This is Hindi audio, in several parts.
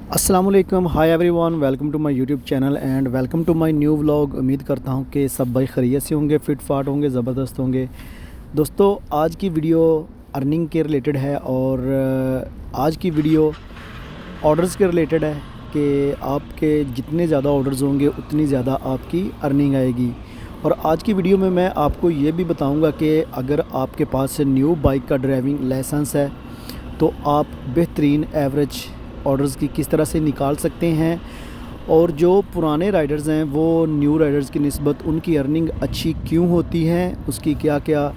अस्सलाम वालेकुम, hi everyone, welcome to my YouTube channel and welcome to my new vlog. उम्मीद करता हूं कि सब भाई खैरियत से होंगे, फिट फाट होंगे, ज़बरदस्त होंगे। दोस्तों, आज की वीडियो अर्निंग के रिलेटेड है और आज की वीडियो ऑर्डर्स के रिलेटेड है कि आपके जितने ज़्यादा ऑर्डर्स होंगे उतनी ज़्यादा आपकी अर्निंग आएगी। और आज की वीडियो में मैं आपको ये भी बताऊंगा कि अगर आपके पास न्यू बाइक का ड्राइविंग लाइसेंस है तो आप बेहतरीन एवरेज ऑर्डर्स की किस तरह से निकाल सकते हैं, और जो पुराने राइडर्स हैं वो न्यू राइडर्स की निस्बत उनकी अर्निंग अच्छी क्यों होती है, उसकी क्या क्या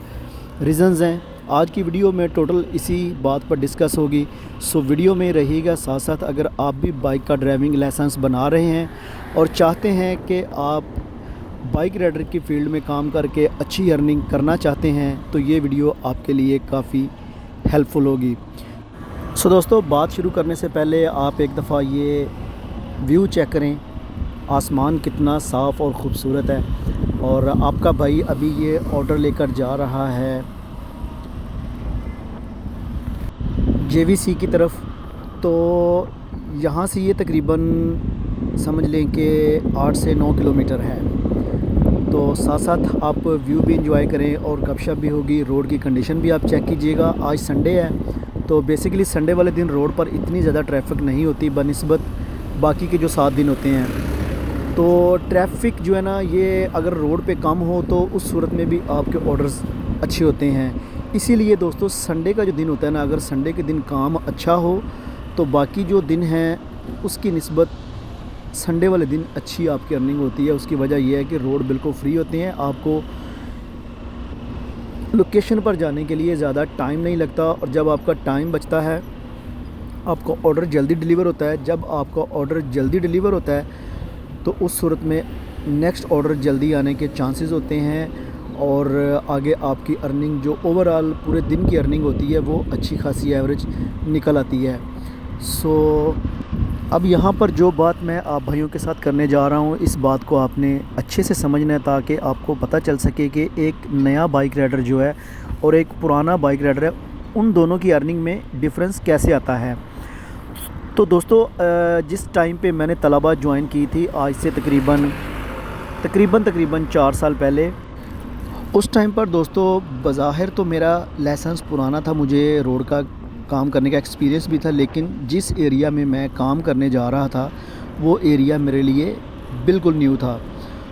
रीज़न्स हैं। आज की वीडियो में टोटल इसी बात पर डिस्कस होगी। सो वीडियो में रहिएगा साथ साथ। अगर आप भी बाइक का ड्राइविंग लाइसेंस बना रहे हैं और चाहते हैं कि आप बाइक राइडर की फील्ड में काम करके अच्छी अर्निंग करना चाहते हैं तो ये वीडियो आपके लिए काफ़ी हेल्पफुल होगी। सो दोस्तों, बात शुरू करने से पहले आप एक दफ़ा ये व्यू चेक करें, आसमान कितना साफ़ और ख़ूबसूरत है। और आपका भाई अभी ये ऑर्डर लेकर जा रहा है जेवीसी की तरफ। तो यहाँ से ये तकरीबन समझ लें कि 8 से 9 किलोमीटर है। तो साथ साथ आप व्यू भी इंजॉय करें और गपशप भी होगी। रोड की कंडीशन भी आप चेक कीजिएगा। आज संडे है तो बेसिकली संडे वाले दिन रोड पर इतनी ज़्यादा ट्रैफिक नहीं होती बनिस्बत बाकी के जो 7 दिन होते हैं। तो ट्रैफिक जो है ना, ये अगर रोड पे कम हो तो उस सूरत में भी आपके ऑर्डर्स अच्छे होते हैं। इसीलिए दोस्तों, संडे का जो दिन होता है ना, अगर संडे के दिन काम अच्छा हो तो बाकी जो दिन हैं उसकी निस्बत संडे वाले दिन अच्छी आपकी अर्निंग होती है। उसकी वजह यह है कि रोड बिल्कुल फ्री होते हैं, आपको लोकेशन पर जाने के लिए ज़्यादा टाइम नहीं लगता। और जब आपका टाइम बचता है आपका ऑर्डर जल्दी डिलीवर होता है। जब आपका ऑर्डर जल्दी डिलीवर होता है तो उस सूरत में नेक्स्ट ऑर्डर जल्दी आने के चांसेस होते हैं और आगे आपकी अर्निंग जो ओवरऑल पूरे दिन की अर्निंग होती है वो अच्छी खासी एवरेज निकल आती है। सो अब यहाँ पर जो बात मैं आप भाइयों के साथ करने जा रहा हूँ, इस बात को आपने अच्छे से समझना है ताकि आपको पता चल सके कि एक नया बाइक राइडर जो है और एक पुराना बाइक राइडर है, उन दोनों की अर्निंग में डिफरेंस कैसे आता है। तो दोस्तों, जिस टाइम पे मैंने तलबा ज्वाइन की थी आज से तकरीबन 4 साल पहले, उस टाइम पर दोस्तों बज़ाहिर तो मेरा लाइसेंस पुराना था, मुझे रोड का काम करने का एक्सपीरियंस भी था, लेकिन जिस एरिया में मैं काम करने जा रहा था वो एरिया मेरे लिए बिल्कुल न्यू था।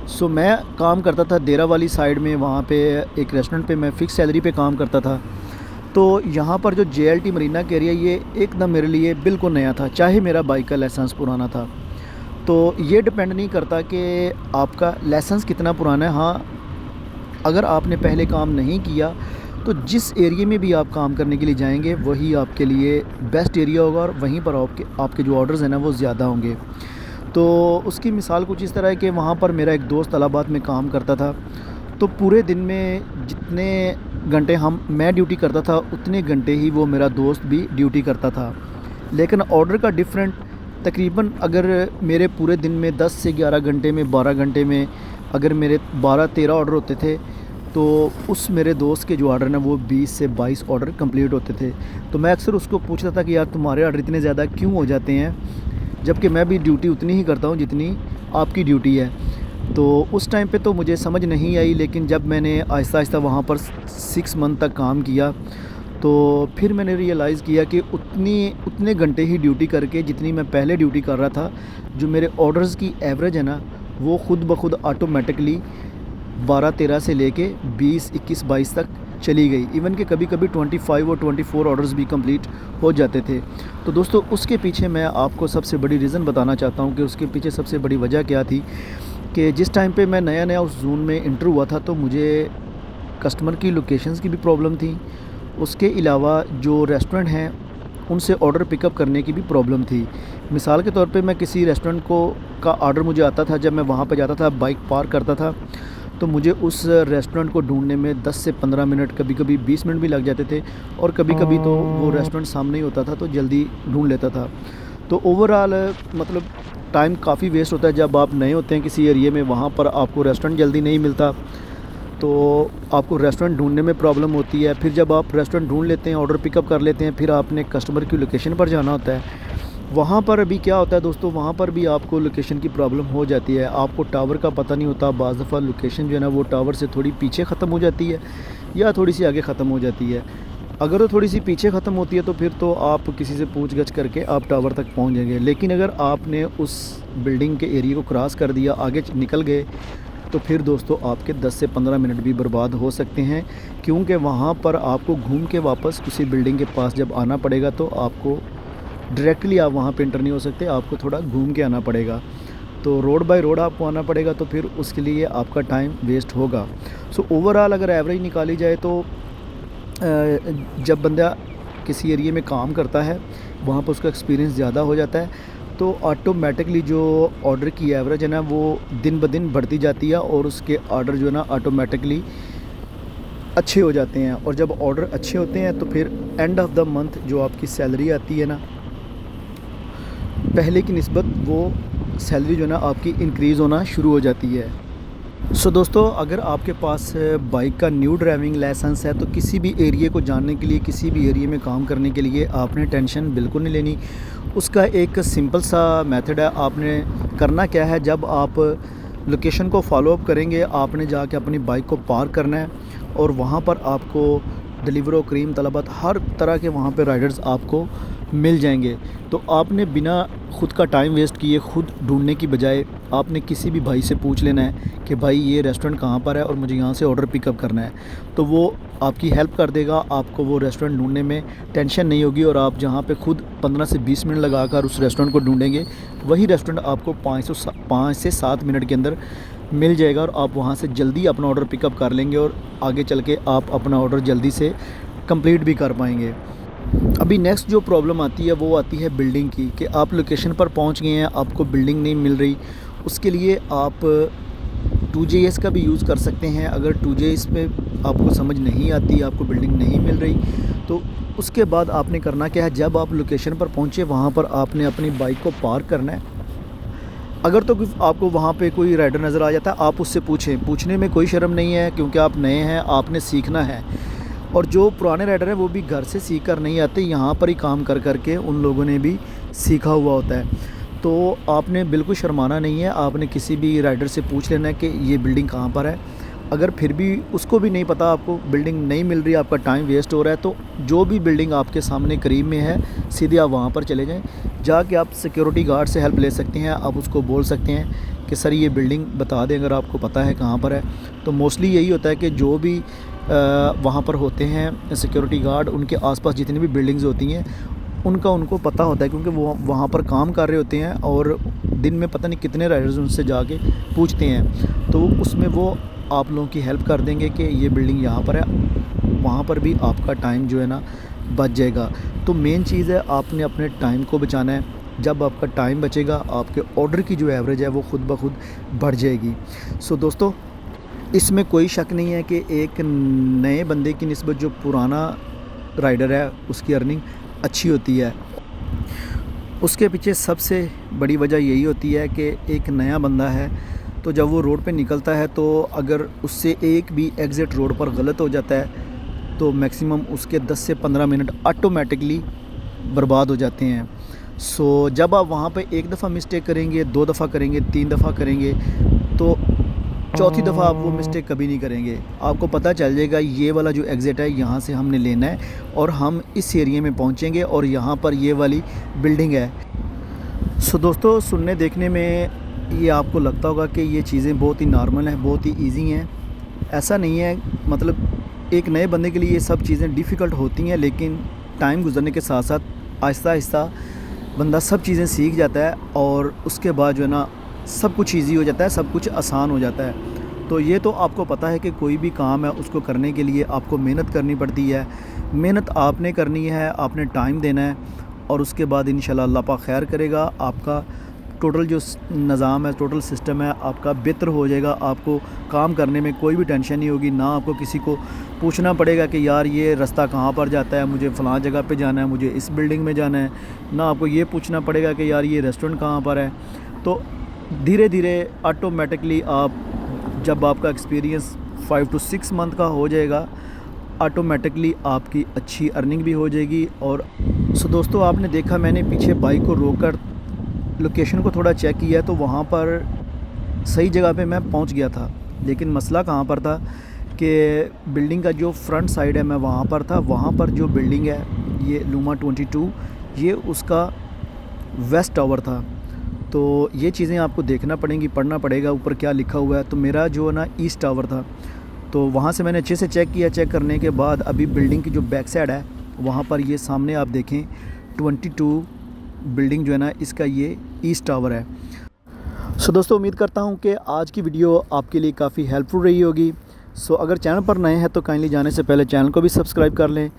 सो मैं काम करता था देरा वाली साइड में, वहाँ पे एक रेस्टोरेंट पे मैं फ़िक्स सैलरी पे काम करता था। तो यहाँ पर जो JLT मरीना का एरिया ये एकदम मेरे लिए बिल्कुल नया था, चाहे मेरा बाइक का लाइसेंस पुराना था। तो ये डिपेंड नहीं करता कि आपका लाइसेंस कितना पुराना है। हाँ, अगर आपने पहले काम नहीं किया तो जिस एरिया में भी आप काम करने के लिए जाएंगे वही आपके लिए बेस्ट एरिया होगा और वहीं पर आपके जो ऑर्डर्स हैं ना वो ज़्यादा होंगे। तो उसकी मिसाल कुछ इस तरह है कि वहाँ पर मेरा एक दोस्त इलाहाबाद में काम करता था। तो पूरे दिन में जितने घंटे मैं ड्यूटी करता था उतने घंटे ही वो मेरा दोस्त भी ड्यूटी करता था, लेकिन ऑर्डर का डिफरेंट तकरीबन अगर मेरे पूरे दिन में 10 से 11 घंटे में 12 घंटे में अगर मेरे 12-13 ऑर्डर होते थे तो उस मेरे दोस्त के जो ऑर्डर ना वो 20 से 22 ऑर्डर कंप्लीट होते थे। तो मैं अक्सर उसको पूछता था कि यार तुम्हारे ऑर्डर इतने ज़्यादा क्यों हो जाते हैं, जबकि मैं भी ड्यूटी उतनी ही करता हूँ जितनी आपकी ड्यूटी है। तो उस टाइम पे तो मुझे समझ नहीं आई, लेकिन जब मैंने आहिस्ता आहिस्ता वहाँ पर 6 मंथ तक काम किया तो फिर मैंने रियलाइज़ किया कि उतने घंटे ही ड्यूटी करके जितनी मैं पहले ड्यूटी कर रहा था, जो मेरे ऑर्डर्स की एवरेज है ना वो ख़ुद ब खुद ऑटोमेटिकली 12-13 से लेके 20-21-22 तक चली गई। इवन कि कभी कभी 25 और 24 ऑर्डर्स भी कंप्लीट हो जाते थे। तो दोस्तों, उसके पीछे मैं आपको सबसे बड़ी रीज़न बताना चाहता हूँ कि उसके पीछे सबसे बड़ी वजह क्या थी कि जिस टाइम पे मैं नया उस जोन में इंटर हुआ था तो मुझे कस्टमर की लोकेशंस की भी प्रॉब्लम थी। उसके अलावा जो रेस्टोरेंट हैं उनसे ऑर्डर पिकअप करने की भी प्रॉब्लम थी। मिसाल के तौर पे मैं किसी रेस्टोरेंट का ऑर्डर मुझे आता था, जब मैं वहाँ पे जाता था बाइक पार्क करता था तो मुझे उस रेस्टोरेंट को ढूंढने में 10 से 15 मिनट, कभी कभी 20 मिनट भी लग जाते थे और कभी कभी तो वो रेस्टोरेंट सामने ही होता था तो जल्दी ढूंढ लेता था। तो ओवरऑल मतलब टाइम काफ़ी वेस्ट होता है जब आप नए होते हैं किसी एरिया में, वहाँ पर आपको रेस्टोरेंट जल्दी नहीं मिलता तो आपको रेस्टोरेंट ढूंढने में प्रॉब्लम होती है। फिर जब आप रेस्टोरेंट ढूंढ लेते हैं, ऑर्डर पिकअप कर लेते हैं, फिर आपने कस्टमर की लोकेशन पर जाना होता है। वहाँ पर अभी क्या होता है दोस्तों, वहाँ पर भी आपको लोकेशन की प्रॉब्लम हो जाती है। आपको टावर का पता नहीं होता, बाज़ दफ़ा लोकेशन जो है ना वो टावर से थोड़ी पीछे ख़त्म हो जाती है या थोड़ी सी आगे ख़त्म हो जाती है। अगर तो थोड़ी सी पीछे ख़त्म होती है तो फिर तो आप किसी से पूछ-गछ करके आप टावर तक पहुँच जाएँगे। लेकिन अगर आपने उस बिल्डिंग के एरिया को क्रॉस कर दिया, आगे निकल गए, तो फिर दोस्तों आपके 10 से 15 मिनट भी बर्बाद हो सकते हैं, क्योंकि वहाँ पर आपको घूम के वापस उसी बिल्डिंग के पास जब आना पड़ेगा तो आपको डायरेक्टली आप वहाँ पे एंटर नहीं हो सकते, आपको थोड़ा घूम के आना पड़ेगा। तो रोड बाय रोड आपको आना पड़ेगा, तो फिर उसके लिए आपका टाइम वेस्ट होगा। सो ओवरऑल अगर एवरेज निकाली जाए तो जब बंदा किसी एरिया में काम करता है वहाँ पर उसका एक्सपीरियंस ज़्यादा हो जाता है, तो ऑटोमेटिकली जो ऑर्डर की एवरेज है ना वो दिन ब दिन बढ़ती जाती है और उसके ऑर्डर जो है ना ऑटोमेटिकली अच्छे हो जाते हैं। और जब ऑर्डर अच्छे होते हैं तो फिर एंड ऑफ द मंथ जो आपकी सैलरी आती है ना, पहले की निस्बत वो सैलरी जो है ना आपकी इंक्रीज़ होना शुरू हो जाती है। सो दोस्तों, अगर आपके पास बाइक का न्यू ड्राइविंग लाइसेंस है तो किसी भी एरिया को जानने के लिए, किसी भी एरिया में काम करने के लिए आपने टेंशन बिल्कुल नहीं लेनी। उसका एक सिंपल सा मेथड है। आपने करना क्या है, जब आप लोकेशन को फॉलो अप करेंगे, आपने जाके अपनी बाइक को पार्क करना है और वहाँ पर आपको डिलीवरो, क्रीम, तलबत हर तरह के वहाँ पे राइडर्स आपको मिल जाएंगे। तो आपने बिना खुद का टाइम वेस्ट किए, खुद ढूंढने की बजाय आपने किसी भी भाई से पूछ लेना है कि भाई ये रेस्टोरेंट कहाँ पर है और मुझे यहाँ से ऑर्डर पिकअप करना है, तो वो आपकी हेल्प कर देगा। आपको वो रेस्टोरेंट ढूंढने में टेंशन नहीं होगी और आप जहाँ पे खुद 15 से 20 मिनट लगाकर उस रेस्टोरेंट को ढूंढेंगे, वही रेस्टोरेंट आपको 5 से 7 मिनट के अंदर मिल जाएगा और आप वहाँ से जल्दी अपना ऑर्डर पिकअप कर लेंगे और आगे चल के आप अपना ऑर्डर जल्दी से कंप्लीट भी कर पाएंगे। अभी नेक्स्ट जो प्रॉब्लम आती है वो आती है बिल्डिंग की, कि आप लोकेशन पर पहुंच गए हैं, आपको बिल्डिंग नहीं मिल रही। उसके लिए आप 2GIS का भी यूज़ कर सकते हैं। अगर 2GIS में आपको समझ नहीं आती, आपको बिल्डिंग नहीं मिल रही, तो उसके बाद आपने करना क्या है, जब आप लोकेशन पर पहुँचे वहाँ पर आपने अपनी बाइक को पार्क करना है। अगर तो आपको वहाँ पे कोई राइडर नज़र आ जाता है, आप उससे पूछें, पूछने में कोई शर्म नहीं है, क्योंकि आप नए हैं, आपने सीखना है। और जो पुराने राइडर हैं वो भी घर से सीख कर नहीं आते, यहाँ पर ही काम कर कर के उन लोगों ने भी सीखा हुआ होता है। तो आपने बिल्कुल शर्माना नहीं है, आपने किसी भी राइडर से पूछ लेना है कि ये बिल्डिंग कहाँ पर है। अगर फिर भी उसको भी नहीं पता, आपको बिल्डिंग नहीं मिल रही, आपका टाइम वेस्ट हो रहा है, तो जो भी बिल्डिंग आपके सामने करीब में है सीधे आप वहाँ पर चले जाएँ। जाके आप सिक्योरिटी गार्ड से हेल्प ले सकते हैं। आप उसको बोल सकते हैं कि सर ये बिल्डिंग बता दें अगर आपको पता है कहाँ पर है। तो मोस्टली यही होता है कि जो भी वहाँ पर होते हैं सिक्योरिटी गार्ड, उनके आसपास जितनी भी बिल्डिंग्स होती हैं उनको पता होता है, क्योंकि वो वहाँ पर काम कर रहे होते हैं और दिन में पता नहीं कितने राइडर्स उनसे जाके पूछते हैं। तो उसमें वो आप लोगों की हेल्प कर देंगे कि ये बिल्डिंग यहाँ पर है, वहाँ पर भी आपका टाइम जो है ना बच जाएगा। तो मेन चीज़ है आपने अपने टाइम को बचाना है। जब आपका टाइम बचेगा, आपके ऑर्डर की जो एवरेज है वो खुद ब खुद बढ़ जाएगी। सो दोस्तों, इसमें कोई शक नहीं है कि एक नए बंदे की निस्बत जो पुराना राइडर है उसकी अर्निंग अच्छी होती है। उसके पीछे सबसे बड़ी वजह यही होती है कि एक नया बंदा है, तो जब वो रोड पे निकलता है तो अगर उससे एक भी एग्ज़िट रोड पर गलत हो जाता है तो मैक्सिमम उसके 10 से 15 मिनट ऑटोमेटिकली बर्बाद हो जाते हैं। सो जब आप वहाँ पे एक दफ़ा मिस्टेक करेंगे, 2 दफ़ा करेंगे, 3 दफ़ा करेंगे, तो चौथी दफ़ा आप वो मिस्टेक कभी नहीं करेंगे। आपको पता चल जाएगा ये वाला जो एग्ज़िट है यहाँ से हमने लेना है और हम इस एरिया में पहुँचेंगे और यहाँ पर ये वाली बिल्डिंग है। सो दोस्तों, सुनने देखने में ये आपको लगता होगा कि ये चीज़ें बहुत ही नॉर्मल हैं, बहुत ही ईजी हैं। ऐसा नहीं है, मतलब एक नए बंदे के लिए ये सब चीज़ें डिफ़िकल्ट होती हैं, लेकिन टाइम गुजरने के साथ साथ आहिस्ता आहिस्ता बंदा सब चीज़ें सीख जाता है और उसके बाद जो है ना सब कुछ ईजी हो जाता है, सब कुछ आसान हो जाता है। तो ये तो आपको पता है कि कोई भी काम है उसको करने के लिए आपको मेहनत करनी पड़ती है। मेहनत आपने करनी है, आपने टाइम देना है और उसके बाद इंशाल्लाह अल्लाह पाक खैर करेगा। आपका टोटल जो निज़ाम है, टोटल सिस्टम है आपका बेहतर हो जाएगा। आपको काम करने में कोई भी टेंशन नहीं होगी, ना आपको किसी को पूछना पड़ेगा कि यार ये रास्ता कहाँ पर जाता है, मुझे फ़लाँ जगह पे जाना है, मुझे इस बिल्डिंग में जाना है। ना आपको ये पूछना पड़ेगा कि यार ये रेस्टोरेंट कहाँ पर है। तो धीरे धीरे ऑटोमेटिकली आप, जब आपका एक्सपीरियंस 5 to 6 मंथ का हो जाएगा, ऑटोमेटिकली आपकी अच्छी अर्निंग भी हो जाएगी। और सो दोस्तों, आपने देखा मैंने पीछे बाइक को रोककर लोकेशन को थोड़ा चेक किया तो वहाँ पर सही जगह पे मैं पहुँच गया था। लेकिन मसला कहाँ पर था कि बिल्डिंग का जो फ्रंट साइड है मैं वहाँ पर था। वहाँ पर जो बिल्डिंग है ये लूमा 22, ये उसका वेस्ट टावर था। तो ये चीज़ें आपको देखना पड़ेंगी, पढ़ना पड़ेगा ऊपर क्या लिखा हुआ है। तो मेरा जो है ना ईस्ट टावर था, तो वहाँ से मैंने अच्छे से चेक किया। चेक करने के बाद अभी बिल्डिंग की जो बैक साइड है वहाँ पर ये सामने आप देखें 22 बिल्डिंग जो है ना इसका ये ईस्ट टावर है। सो दोस्तों, उम्मीद करता हूँ कि आज की वीडियो आपके लिए काफ़ी हेल्पफुल रही होगी। सो अगर चैनल पर नए हैं तो काइंडली जाने से पहले चैनल को भी सब्सक्राइब कर लें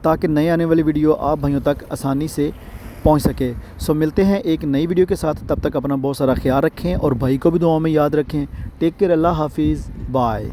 ताकि नए आने वाली वीडियो आप भाइयों तक आसानी से पहुंच सके। सो मिलते हैं एक नई वीडियो के साथ। तब तक अपना बहुत सारा ख्याल रखें और भाई को भी दुआओं में याद रखें। टेक केयर, अल्लाह हाफिज़, बाय।